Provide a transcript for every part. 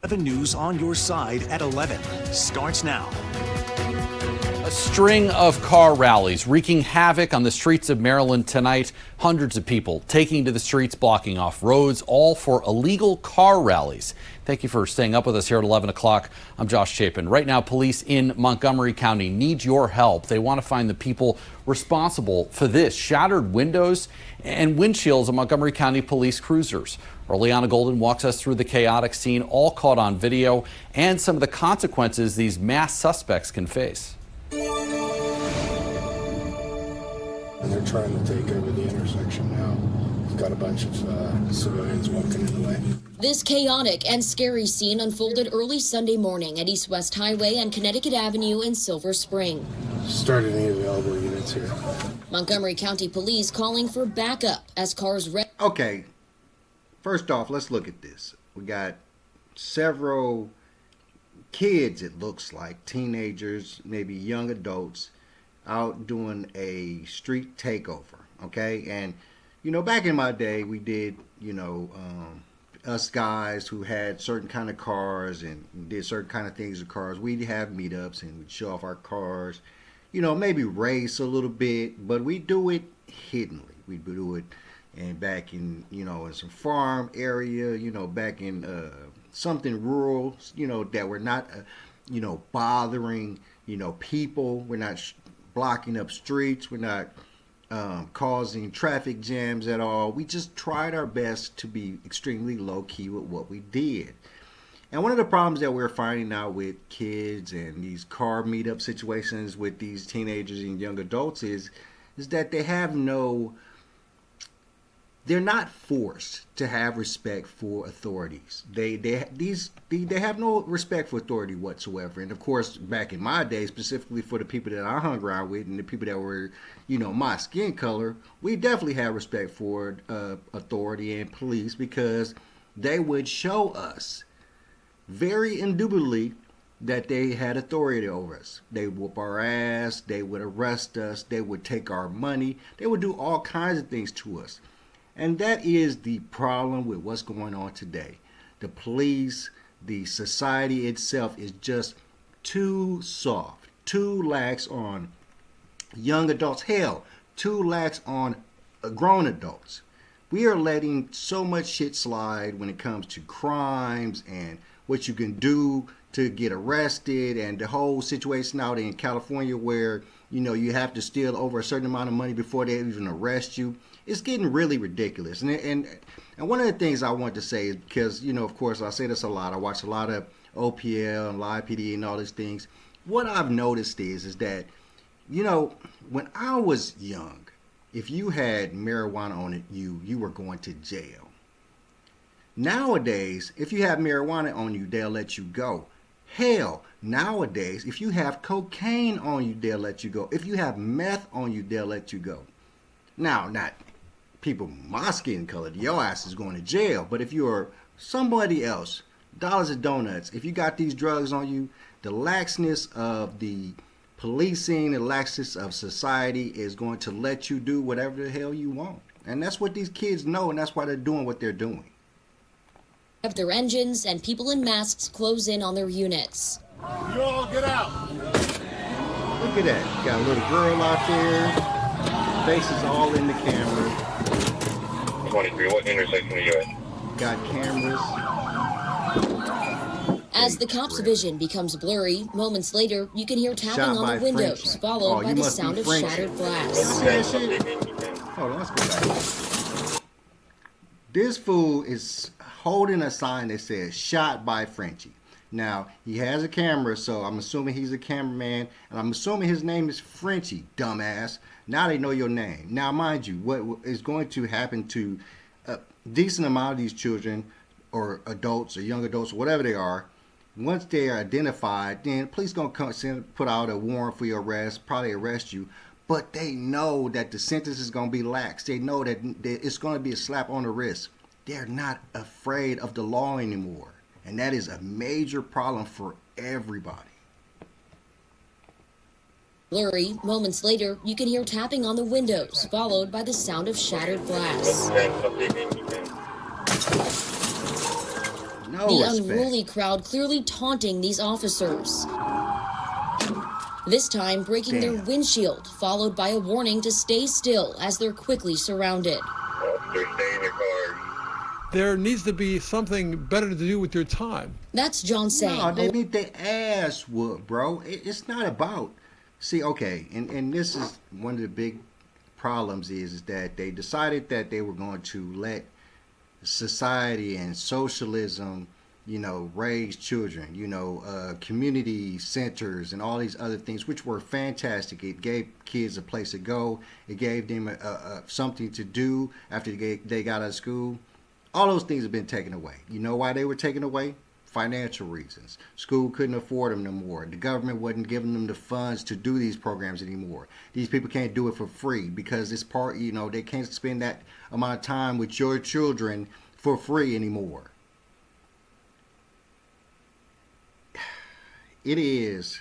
11 News on your side at 11 starts now. A string of car rallies wreaking havoc on the streets of Maryland tonight. Hundreds of people taking to the streets, blocking off roads, all for illegal car rallies. Thank you for staying up with us here at 11 o'clock. I'm Josh Chapin. Right now, police in Montgomery County need your help. They want to find the people responsible for this: shattered windows and windshields of Montgomery County police cruisers. Orleana Golden walks us through the chaotic scene, all caught on video, and some of the consequences these mass suspects can face. And they're trying to take over the intersection now. We've got a bunch of civilians walking in the way. This chaotic and scary scene unfolded early Sunday morning at East West Highway and Connecticut Avenue in Silver Spring. Started any available units here. Montgomery County Police calling for backup as cars Okay, first off, let's look at this. We got several kids, it looks like, teenagers, maybe young adults, out doing a street takeover, okay? And, you know, back in my day, we did, us guys who had certain kind of cars and did certain kind of things with cars, we'd have meetups and we'd show off our cars, maybe race a little bit, but we do it hiddenly. We do it and back in, in some farm area, back in something rural, that we're not, bothering, people. We're not blocking up streets. We're not causing traffic jams at all. We just tried our best to be extremely low key with what we did. And one of the problems that we're finding out with kids and these car meetup situations with these teenagers and young adults is that they have they're not forced to have respect for authorities. They have no respect for authority whatsoever. And of course, back in my day, specifically for the people that I hung around with and the people that were, my skin color, we definitely had respect for authority and police because they would show us very indubitably that they had authority over us. They would whoop our ass, they would arrest us, they would take our money, they would do all kinds of things to us. And that is the problem with what's going on today. The police, the society itself is just too soft, too lax on young adults. Hell, too lax on grown adults. We are letting so much shit slide when it comes to crimes and what you can do to get arrested, and the whole situation out in California where, you have to steal over a certain amount of money before they even arrest you. It's getting really ridiculous. And one of the things I want to say is because, of course, I say this a lot. I watch a lot of OPL and Live PD and all these things. What I've noticed is that, when I was young, if you had marijuana on it, you were going to jail. Nowadays, if you have marijuana on you, they'll let you go. Hell, nowadays, if you have cocaine on you, they'll let you go. If you have meth on you, they'll let you go. Now, not people my skin color, your ass is going to jail. But if you're somebody else, dollars of donuts, if you got these drugs on you, the laxness of the policing, the laxness of society is going to let you do whatever the hell you want. And that's what these kids know, and that's why they're doing what they're doing. Of their engines and people in masks close in on their units. You all get out. Look at that. Got a little girl out there. Faces all in the camera. 23, what intersection are you at? Got cameras. As the cops' vision becomes blurry, moments later, you can hear tapping on the windows, followed by the sound of shattered glass. Hold on, let's go back. This fool is holding a sign that says "Shot by Frenchie." Now, he has a camera, so I'm assuming he's a cameraman, and I'm assuming his name is Frenchie, dumbass. Now they know your name. Now, mind you, what is going to happen to a decent amount of these children or adults or young adults, whatever they are, once they are identified, then the police going to put out a warrant for your arrest, probably arrest you. But they know that the sentence is going to be lax. They know that it's going to be a slap on the wrist. They're not afraid of the law anymore. And that is a major problem for everybody. Blurry, moments later, you can hear tapping on the windows, followed by the sound of shattered glass. No The respect. unruly crowd clearly taunting these officers. This time breaking their windshield, followed by a warning to stay still as they're quickly surrounded. Officers, stay in your cars. There needs to be something better to do with your time. That's John saying. No, they need their ass whooped, bro. It's not about. See, okay, and this is one of the big problems is that they decided that they were going to let society and socialism, raise children, community centers and all these other things, which were fantastic. It gave kids a place to go. It gave them something to do after they got out of school. All those things have been taken away. You know why they were taken away? Financial reasons. School couldn't afford them no more. The government wasn't giving them the funds to do these programs anymore. These people can't do it for free because it's part, they can't spend that amount of time with your children for free anymore. It is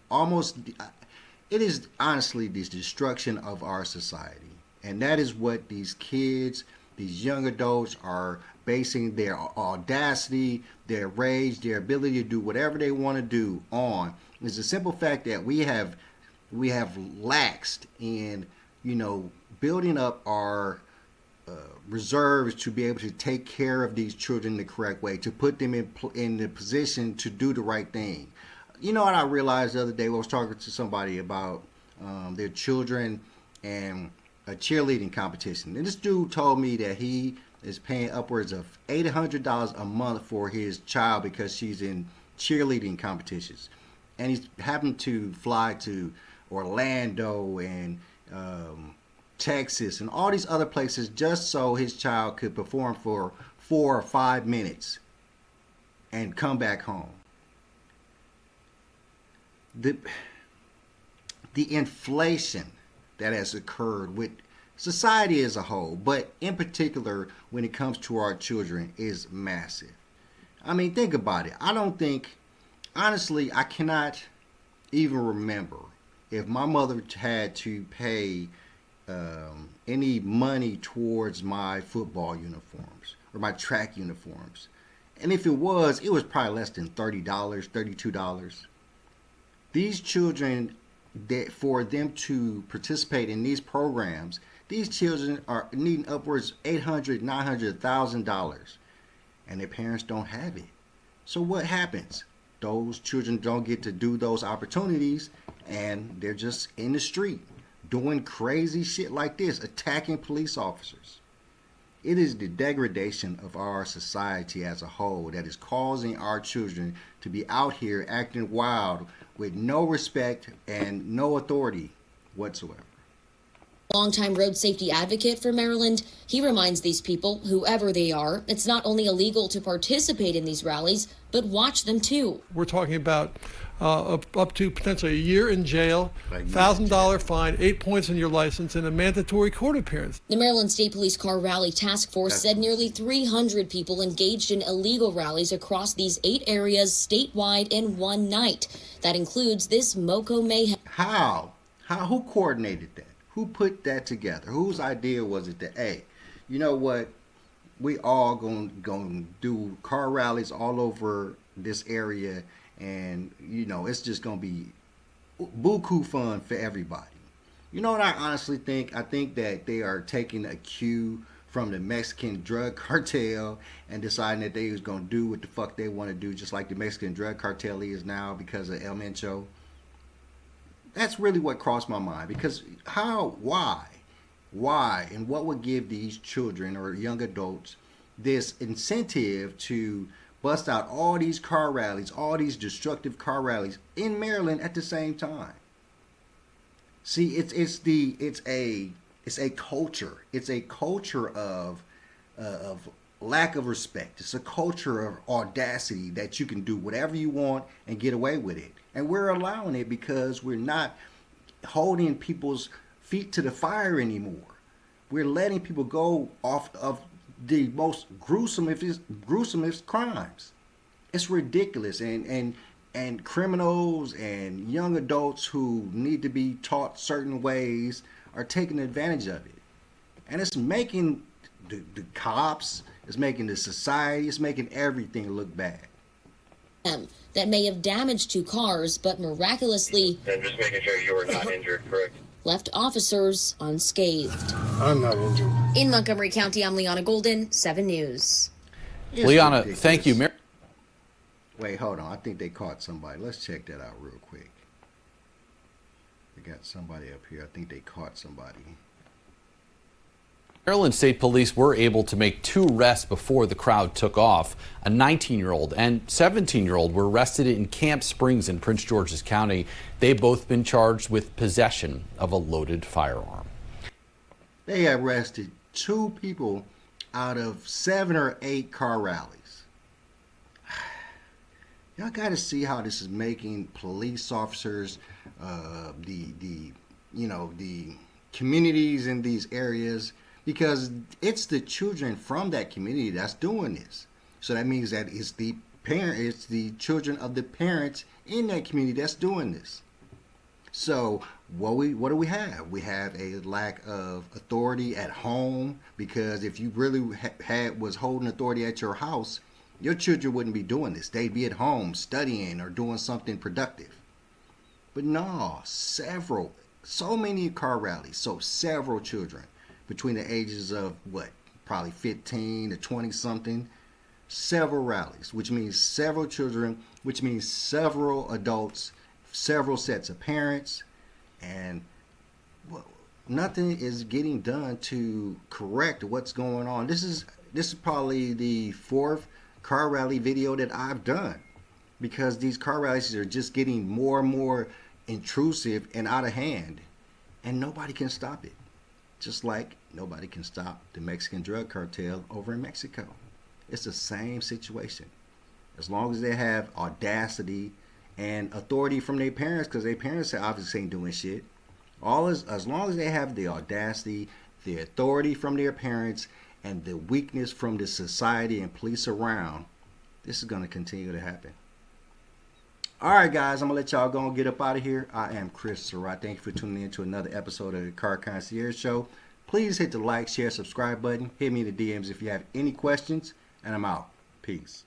honestly the destruction of our society. And that is what these kids, these young adults are basing their audacity, their rage, their ability to do whatever they want to do on. Is the simple fact that we have laxed in, building up our reserves to be able to take care of these children the correct way, to put them in the position to do the right thing. You know what I realized the other day? I was talking to somebody about their children and a cheerleading competition. And this dude told me that he is paying upwards of $800 a month for his child because she's in cheerleading competitions. And he's happened to fly to Orlando and Texas and all these other places just so his child could perform for 4 or 5 minutes and come back home. The inflation that has occurred with society as a whole, but in particular when it comes to our children, is massive. I mean, think about it. Honestly, I cannot even remember if my mother had to pay any money towards my football uniforms or my track uniforms. And if it was probably less than $30, $32. These children, for them to participate in these programs, these children are needing upwards $800, $900, $1,000, and their parents don't have it. So what happens? Those children don't get to do those opportunities, and they're just in the street doing crazy shit like this, attacking police officers. It is the degradation of our society as a whole that is causing our children to be out here acting wild with no respect and no authority whatsoever. Longtime road safety advocate for Maryland, he reminds these people, whoever they are, it's not only illegal to participate in these rallies, but watch them too. We're talking about up to potentially a year in jail, $1,000 fine, 8 points on your license, and a mandatory court appearance. The Maryland State Police Car Rally Task Force said nearly 300 people engaged in illegal rallies across these 8 areas statewide in one night. That includes this Moco Mayhem. How? Who coordinated that? Who put that together? Whose idea was it that, hey, you know what? We all gonna do car rallies all over this area, and it's just gonna be buku fun for everybody. You know what I honestly think? I think that they are taking a cue from the Mexican drug cartel and deciding that they was gonna do what the fuck they want to do, just like the Mexican drug cartel is now because of El Mencho. That's really what crossed my mind, because why, and what would give these children or young adults this incentive to bust out all these car rallies, all these destructive car rallies in Maryland at the same time? See, it's a culture. It's a culture of lack of respect. It's a culture of audacity that you can do whatever you want and get away with it. And we're allowing it because we're not holding people's feet to the fire anymore. We're letting people go off of the most gruesomest crimes. It's ridiculous. And criminals and young adults who need to be taught certain ways are taking advantage of it. And it's making the cops It's making the society, it's making everything look bad. That may have damaged 2 cars, but miraculously And just making sure you were not injured, correct? left officers unscathed. I'm not injured. In Montgomery County, I'm Liana Golden, 7 News. It's Liana, ridiculous. thank you. Wait, hold on. I think they caught somebody. Let's check that out real quick. They got somebody up here. I think they caught somebody. Maryland State Police were able to make 2 arrests before the crowd took off. A 19-year-old and 17-year-old were arrested in Camp Springs in Prince George's County. They've both been charged with possession of a loaded firearm. They arrested 2 people out of 7 or 8 car rallies. Y'all got to see how this is making police officers, the communities in these areas, because it's the children from that community that's doing this. So that means that it's the children of the parents in that community that's doing this. So what do we have? We have a lack of authority at home, because if you really was holding authority at your house, your children wouldn't be doing this. They'd be at home studying or doing something productive. But no, so many car rallies, so several children between the ages of probably 15 to 20 something, several rallies, which means several children, which means several adults, several sets of parents, and nothing is getting done to correct what's going on. This is probably the 4th car rally video that I've done, because these car rallies are just getting more and more intrusive and out of hand, and nobody can stop it. Just like nobody can stop the Mexican drug cartel over in Mexico. It's the same situation. As long as they have audacity and authority from their parents, because their parents obviously ain't doing shit. As long as they have the audacity, the authority from their parents, and the weakness from the society and police around, this is going to continue to happen. All right, guys, I'm going to let y'all go and get up out of here. I am Chris Surratt. Thank you for tuning in to another episode of the Car Concierge Show. Please hit the like, share, subscribe button. Hit me in the DMs if you have any questions, and I'm out. Peace.